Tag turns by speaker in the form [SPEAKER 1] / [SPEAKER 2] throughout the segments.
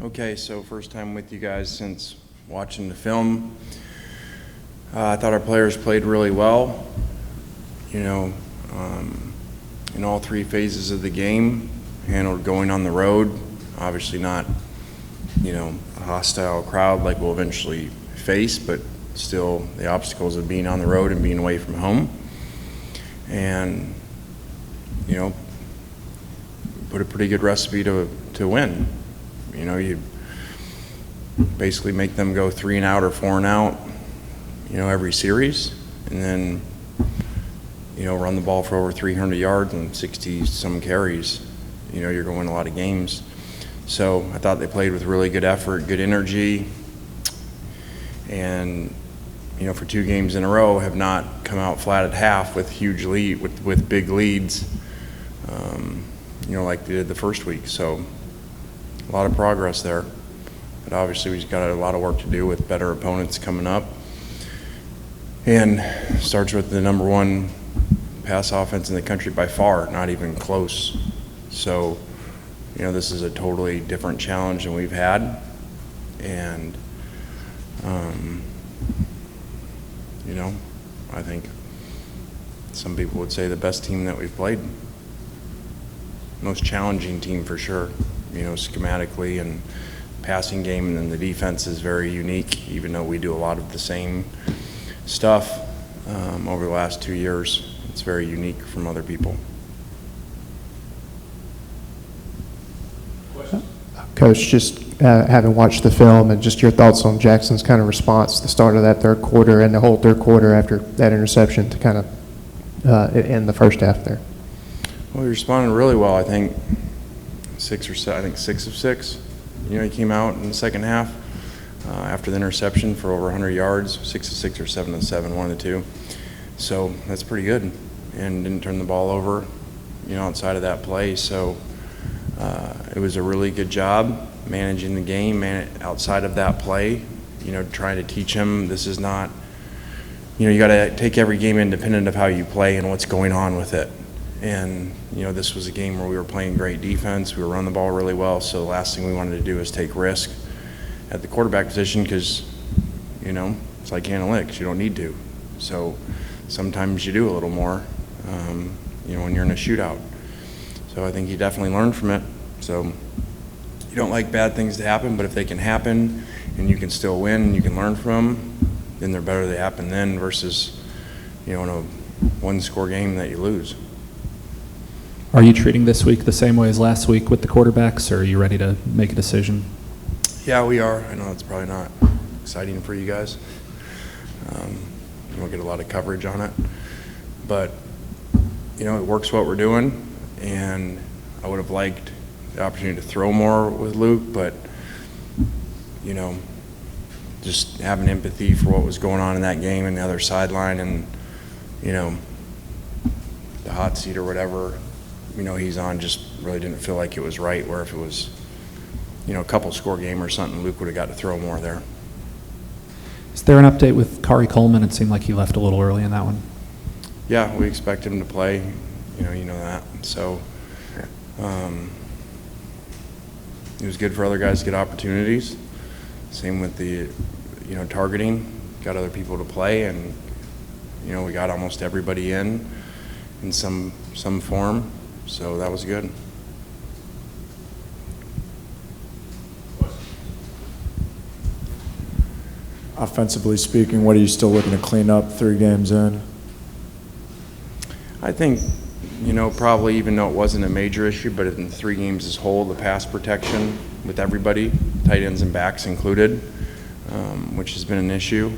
[SPEAKER 1] Okay, so first time with you guys since watching the film. I thought our players played really well, you know, in all three phases of the game, handled going on the road, obviously not, you know, a hostile crowd like we'll eventually face, but still the obstacles of being on the road and being away from home. And, you know, put a pretty good recipe to win. You know, you basically make them go 3 and out or 4 and out, you know, every series, and then, you know, run the ball for over 300 yards and 60 some carries. You know, you're going to win a lot of games. So I thought they played with really good effort, good energy, and, you know, for 2 games in a row have not come out flat at half with huge lead, with big leads, you know, like they did the first week. So a lot of progress there, but obviously we've got a lot of work to do with better opponents coming up. And starts with the number 1 pass offense in the country by far, not even close. So, you know, this is a totally different challenge than we've had. And, you know, I think some people would say the best team that we've played. Most challenging team for sure, you know, schematically and passing game, and then the defense is very unique, even though we do a lot of the same stuff over the last 2 years. It's very unique from other people.
[SPEAKER 2] Coach, just having watched the film and just your thoughts on Jackson's kind of response, the start of that third quarter and the whole third quarter after that interception to kind of end the first half there.
[SPEAKER 1] Well, he responded really well. I think 6 of 6. You know, he came out in the second half after the interception for over 100 yards, 6 of 6 or 7 of 7, one of the two. So that's pretty good, and didn't turn the ball over, you know, outside of that play. So it was a really good job managing the game outside of that play. You know, trying to teach him this is not, you know, you got to take every game independent of how you play and what's going on with it. And, you know, this was a game where we were playing great defense. We were running the ball really well. So the last thing we wanted to do is take risk at the quarterback position because, you know, it's like analytics. You don't need to. So sometimes you do a little more, you know, when you're in a shootout. So I think he definitely learned from it. So you don't like bad things to happen, but if they can happen and you can still win and you can learn from them, then they're better they happen then versus, you know, in a 1-score game that you lose.
[SPEAKER 3] Are you treating this week the same way as last week with the quarterbacks, or are you ready to make a decision?
[SPEAKER 1] Yeah, we are. I know it's probably not exciting for you guys. You don't get a lot of coverage on it. But, you know, it works what we're doing, and I would have liked the opportunity to throw more with Luke, but, you know, just having empathy for what was going on in that game and the other sideline and, you know, the hot seat or whatever, you know, he's on, just really didn't feel like it was right, where if it was, you know, a couple score game or something, Luke would have got to throw more there.
[SPEAKER 3] Is there an update with Kari Coleman? It seemed like he left a little early in that one.
[SPEAKER 1] Yeah, we expect him to play, you know that. So it was good for other guys to get opportunities. Same with the, you know, targeting, got other people to play, and, you know, we got almost everybody in some form. So that was good.
[SPEAKER 4] Offensively speaking, what are you still looking to clean up 3 games in?
[SPEAKER 1] I think, you know, probably even though it wasn't a major issue, but in 3 games as a whole, the pass protection with everybody, tight ends and backs included, which has been an issue.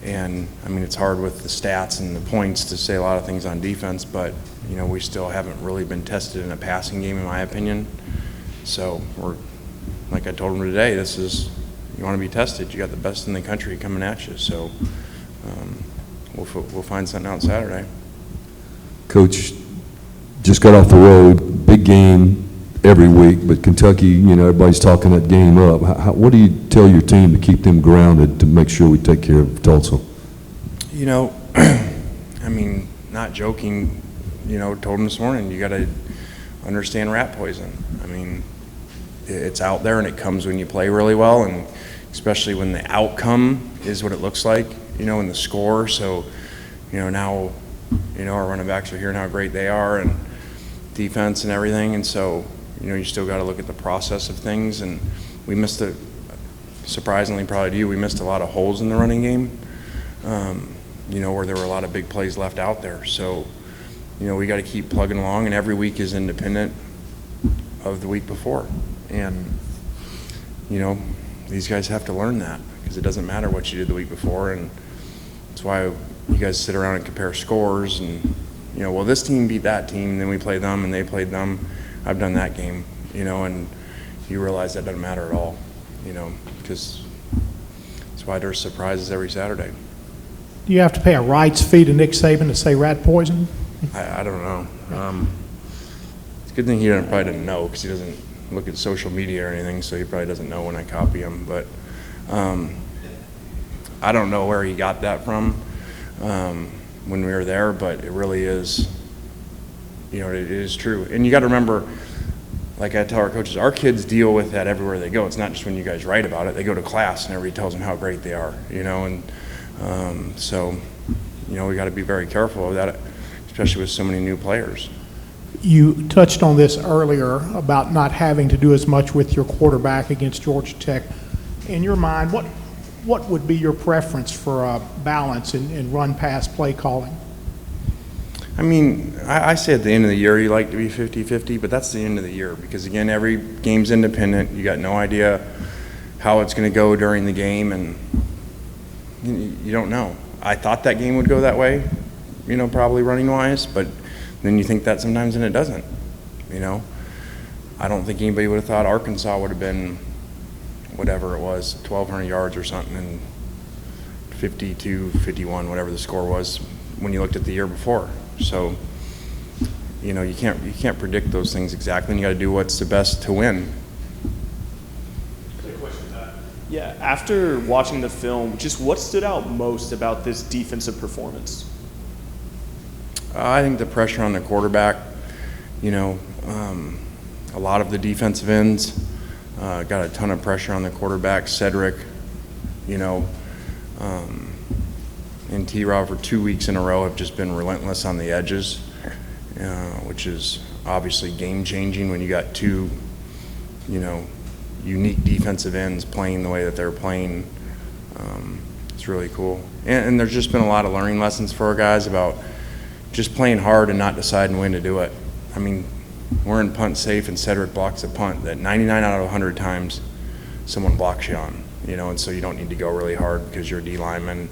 [SPEAKER 1] And I mean, it's hard with the stats and the points to say a lot of things on defense, but, you know, we still haven't really been tested in a passing game, in my opinion. So we're, like I told him today, this is, you want to be tested. You got the best in the country coming at you. So we'll find something out Saturday.
[SPEAKER 5] Coach, just got off the road, big game every week, but Kentucky, you know, everybody's talking that game up. What do you tell your team to keep them grounded to make sure we take care of Tulsa?
[SPEAKER 1] You know, I mean, not joking, you know, told them this morning, you got to understand rat poison. I mean, it's out there and it comes when you play really well, and especially when the outcome is what it looks like, in the score. So, now, our running backs are hearing how great they are and defense and everything. And so, you still got to look at the process of things. And we missed surprisingly probably to you, we missed a lot of holes in the running game, where there were a lot of big plays left out there. So, we got to keep plugging along, and every week is independent of the week before. And, these guys have to learn that, because it doesn't matter what you did the week before. And that's why you guys sit around and compare scores and, well, this team beat that team, and then we play them and they played them. I've done that game, and you realize that doesn't matter at all, because that's why there's surprises every Saturday.
[SPEAKER 6] Do you have to pay a rights fee to Nick Saban to say rat poison?
[SPEAKER 1] I don't know. It's a good thing he probably didn't know, because he doesn't look at social media or anything, so he probably doesn't know when I copy him. But I don't know where he got that from when we were there, but it really is, it is true. And you got to remember, like I tell our coaches, our kids deal with that everywhere they go. It's not just when you guys write about it. They go to class and everybody tells them how great they are, and so, we got to be very careful of that, especially with so many new players.
[SPEAKER 6] You touched on this earlier about not having to do as much with your quarterback against Georgia Tech. In your mind, what would be your preference for a balance in run-pass play calling?
[SPEAKER 1] I mean, I say at the end of the year you like to be 50-50, but that's the end of the year, because, again, every game's independent. You got no idea how it's going to go during the game, and you don't know. I thought that game would go that way, probably running-wise, but then you think that sometimes and it doesn't, I don't think anybody would have thought Arkansas would have been whatever it was, 1,200 yards or something, and 52-51, whatever the score was, when you looked at the year before. So, you can't predict those things exactly, and you got to do what's the best to win.
[SPEAKER 7] Yeah, after watching the film, just what stood out most about this defensive performance?
[SPEAKER 1] I think the pressure on the quarterback, a lot of the defensive ends got a ton of pressure on the quarterback. Cedric, and T-Rob for 2 weeks in a row have just been relentless on the edges, which is obviously game-changing when you got two, unique defensive ends playing the way that they're playing. It's really cool. And there's just been a lot of learning lessons for our guys about just playing hard and not deciding when to do it. I mean, we're in punt safe, and Cedric blocks a punt that 99 out of 100 times someone blocks you on, and so you don't need to go really hard because you're a D lineman,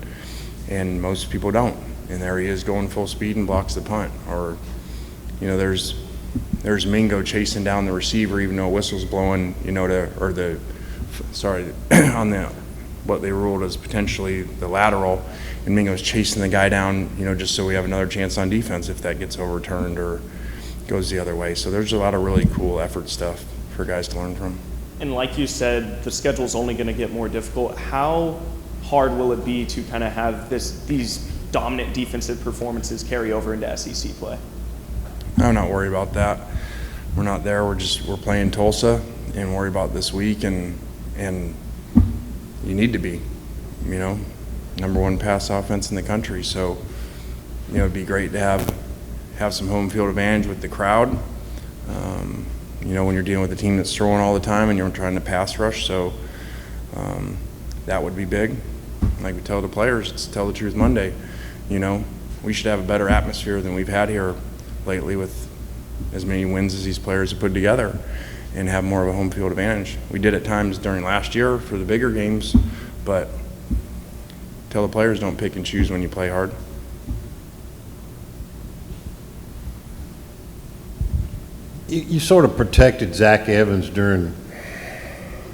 [SPEAKER 1] and most people don't. And there he is going full speed and blocks the punt. Or, there's Mingo chasing down the receiver even though a whistle's blowing, on the what they ruled as potentially the lateral, and Mingo's chasing the guy down, just so we have another chance on defense if that gets overturned or goes the other way. So there's a lot of really cool effort stuff for guys to learn from.
[SPEAKER 7] And like you said, the schedule's only going to get more difficult. How hard will it be to kind of have these dominant defensive performances carry over into SEC play?
[SPEAKER 1] I'm not worried about that. We're not there. We're playing Tulsa and worry about this week, and you need to be, number one pass offense in the country. So, it'd be great to have some home field advantage with the crowd. When you're dealing with a team that's throwing all the time and you're trying to pass rush. So that would be big. Like we tell the players, it's Tell the Truth Monday. We should have a better atmosphere than we've had here lately with as many wins as these players have put together, and have more of a home field advantage. We did at times during last year for the bigger games, but tell the players don't pick and choose when you play hard.
[SPEAKER 8] You sort of protected Zach Evans during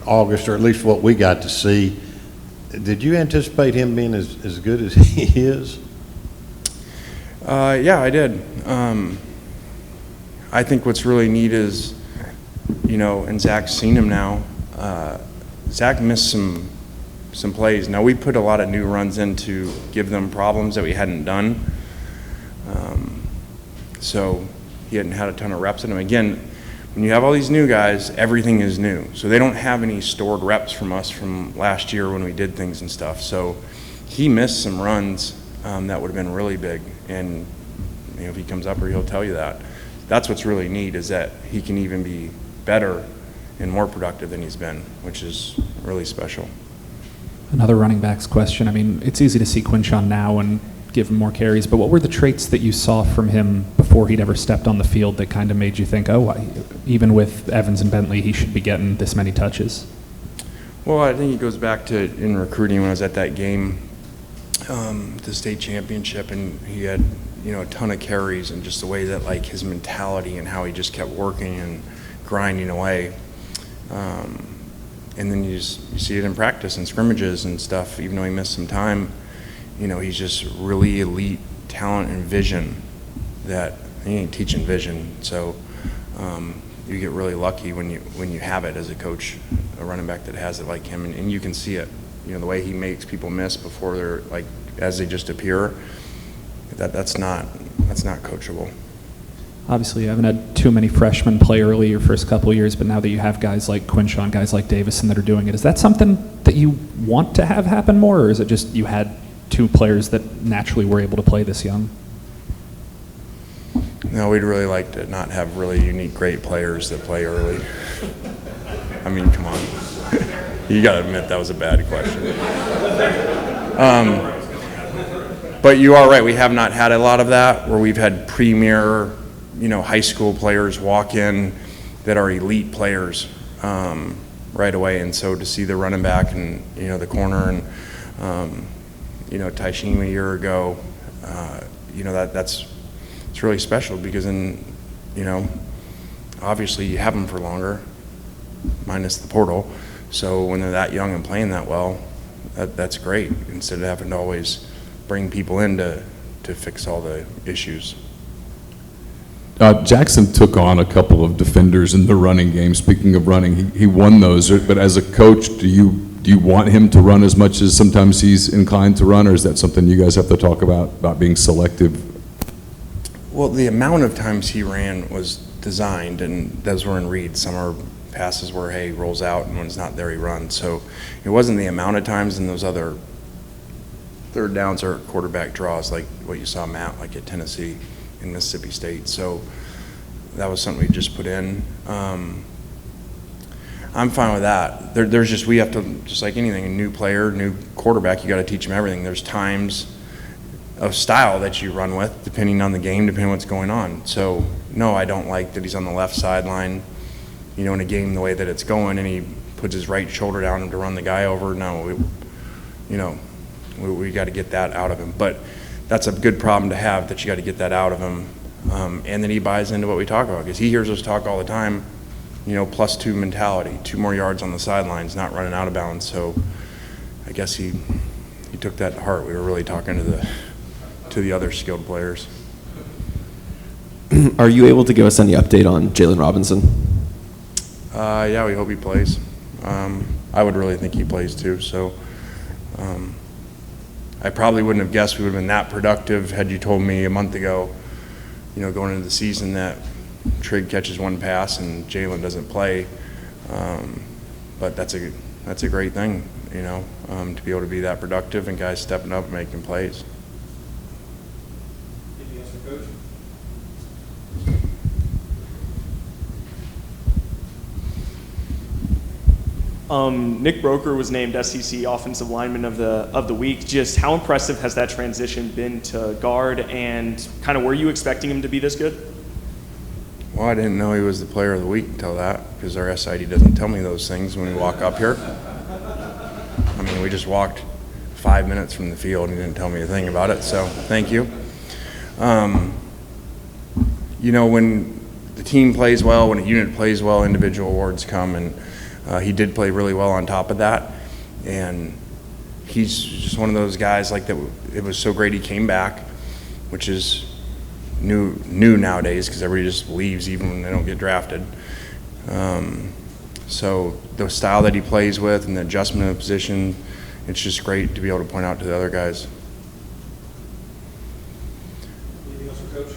[SPEAKER 8] August, or at least what we got to see. Did you anticipate him being as good as he is?
[SPEAKER 1] Yeah, I did. I think what's really neat is, and Zach's seen him now, Zach missed some plays. Now, we put a lot of new runs in to give them problems that we hadn't done. So he hadn't had a ton of reps in him. Again, when you have all these new guys, everything is new. So they don't have any stored reps from us from last year when we did things and stuff. So he missed some runs that would have been really big. And if he comes up here, he'll tell you that. That's what's really neat, is that he can even be better and more productive than he's been, which is really special.
[SPEAKER 3] Another running backs question. I mean, it's easy to see Quenchon now and give him more carries, but what were the traits that you saw from him before he'd ever stepped on the field that kind of made you think, oh, even with Evans and Bentley, he should be getting this many touches?
[SPEAKER 1] Well, I think it goes back to in recruiting when I was at that game, the state championship, and he had, a ton of carries, and just the way that, like, his mentality and how he just kept working and grinding away. And then you see it in practice and scrimmages and stuff. Even though he missed some time, he's just really elite talent and vision that he ain't teaching vision. So you get really lucky when you have it as a coach, a running back that has it like him, and you can see it. The way he makes people miss before they're like, as they just appear. That's not coachable.
[SPEAKER 3] Obviously, you haven't had too many freshmen play early your first couple of years, but now that you have guys like Quenchon, guys like Davison that are doing it, is that something that you want to have happen more, or is it just you had two players that naturally were able to play this young?
[SPEAKER 1] No, we'd really like to not have really unique, great players that play early. I mean, come on. You got to admit that was a bad question. But you are right. We have not had a lot of that, where we've had premier, high school players walk in that are elite players right away. And so to see the running back and, the corner and, Taishima a year ago, that's really special, because then, obviously you have them for longer, minus the portal. So when they're that young and playing that well, that's great, instead of having to always bring people in to fix all the issues.
[SPEAKER 9] Jackson took on a couple of defenders in the running game. Speaking of running, he won those. But as a coach, do you want him to run as much as sometimes he's inclined to run, or is that something you guys have to talk about being selective?
[SPEAKER 1] Well, the amount of times he ran was designed, and those were in reads. Some are passes where, hey, rolls out, and when it's not there, he runs. So it wasn't the amount of times in those other third downs or quarterback draws like what you saw Matt like at Tennessee and Mississippi State. So that was something we just put in. I'm fine with that. We have to, just like anything, a new player, new quarterback, you got to teach them everything. There's times of style that you run with, depending on the game, depending on what's going on. So, no, I don't like that he's on the left sideline, in a game the way that it's going, and he puts his right shoulder down to run the guy over. No, we got to get that out of him. But that's a good problem to have, that you got to get that out of him. And then he buys into what we talk about, because he hears us talk all the time, +2 mentality, 2 more yards on the sidelines, not running out of bounds. So I guess he took that to heart. We were really talking to the other skilled players.
[SPEAKER 10] Are you able to give us any update on Jalen Robinson?
[SPEAKER 1] Yeah, we hope he plays. I would really think he plays too. So I probably wouldn't have guessed we would have been that productive had you told me a month ago, going into the season, that Trigg catches 1 pass and Jalen doesn't play. But that's a great thing, to be able to be that productive and guys stepping up and making plays.
[SPEAKER 7] Anything else for Coach? Nick Broker was named SEC Offensive Lineman of the Week. Just how impressive has that transition been to guard, and kind of were you expecting him to be this good?
[SPEAKER 1] Well, I didn't know he was the player of the week until that, because our SID doesn't tell me those things when we walk up here. I mean, we just walked 5 minutes from the field and he didn't tell me a thing about it, so thank you. When the team plays well, when a unit plays well, individual awards come, and he did play really well on top of that. And he's just one of those guys like that. It was so great he came back, which is new nowadays, because everybody just leaves even when they don't get drafted. So the style that he plays with and the adjustment of position, it's just great to be able to point out to the other guys.
[SPEAKER 7] Anything else for Coach?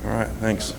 [SPEAKER 1] All right, thanks.